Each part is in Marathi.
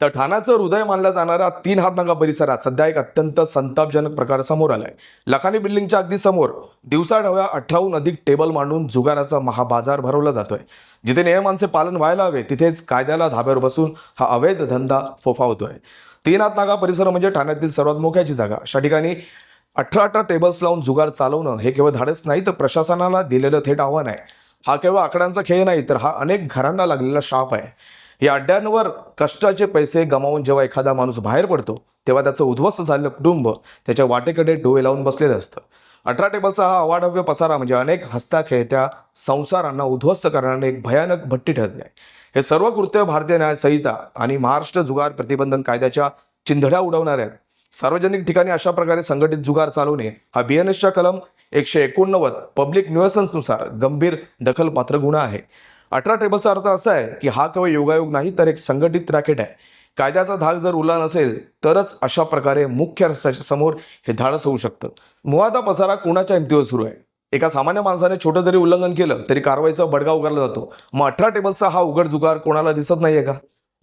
तर ठाण्याचं हृदय मानल्या जाणाऱ्या 3 हातनागा परिसरात सध्या एक अत्यंत संतापजनक प्रकार समोर आलाय। लखानी बिल्डिंगच्या अगदी समोर दिवसाढवळ्या 18हून अधिक टेबल मांडून जुगाराचा महाबाजार भरवला जातोय। जिथे नियमांचे पालन व्हायला हवे तिथेच कायद्याला धाब्यावर बसून हा अवैध धंदा फोफावतोय। 3 हातनागा परिसर म्हणजे ठाण्यातील सर्वात मोक्याची जागा। अशा ठिकाणी 18 टेबल्स लावून जुगार चालवणं हे केवळ धाडस नाही तर प्रशासनाला दिलेलं थेट आव्हान आहे। हा केवळ आकड्यांचा खेळ नाही तर हा अनेक घरांना लागलेला शाप आहे। या अड्ड्यांवर कष्टाचे पैसे गमावून जेव्हा एखादा माणूस बाहेर पडतो तेव्हा त्याचं उद्ध्वस्त झालेलं कुटुंब त्याच्या वाटेकडे डोळे लावून बसलेलं असतं। 18 टेबलचा हा अवाढव्य पसारा म्हणजे अनेक हसत्या खेळत्या संसारांना उद्ध्वस्त करणारे एक भयानक भट्टी ठरते आहे। हे सर्व कृत्य भारतीय न्याय संहिता आणि महाराष्ट्र जुगार प्रतिबंधन कायद्याच्या चिंधड्या उडवणार आहेत। सार्वजनिक ठिकाणी अशा प्रकारे संघटित जुगार चालवणे हा BNSच्या कलम 189 पब्लिक न्यूएसन्सनुसार गंभीर दखलपात्र गुन्हा आहे। 18 टेबलचा अर्थ असा आहे की हा केवळ योगायोग नाही तर एक संघटित रॅकेट आहे। कायद्याचा धाक जर उरला नसेल तरच अशा प्रकारे मुख्य रस्त्याच्या समोर हे धाडस होऊ शकतं। मुळात हा पसारा कोणाच्या हिमतीवर सुरू आहे? एका सामान्य माणसाने छोटं जरी उल्लंघन केलं तरी कारवाईचा बडगा उगारला जातो। मग 18 टेबलचा हा उघड जुगार कोणाला दिसत नाहीये का?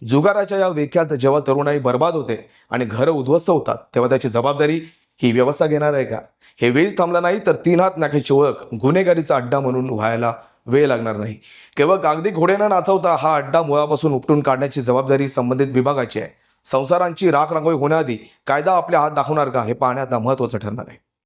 जुगाराच्या या वेख्यात जेव्हा तरुणाई बर्बाद होते आणि घरं उद्ध्वस्त होतात तेव्हा त्याची जबाबदारी ही व्यवस्था घेणार आहे का? हे वेळीच थांबलं नाही तर 3 हात नाक्याची ओळख गुन्हेगारीचा अड्डा म्हणून व्हायला वेळ लागणार नाही। केवळ कागदी घोडे न नाचवता हा अड्डा मुळापासून उपटून काढण्याची जबाबदारी संबंधित विभागाची आहे। संसारांची राखरांगोळी होण्याआधी कायदा आपल्या हात दाखवणार का हे पाहणे आता महत्त्वाचं ठरणार आहे।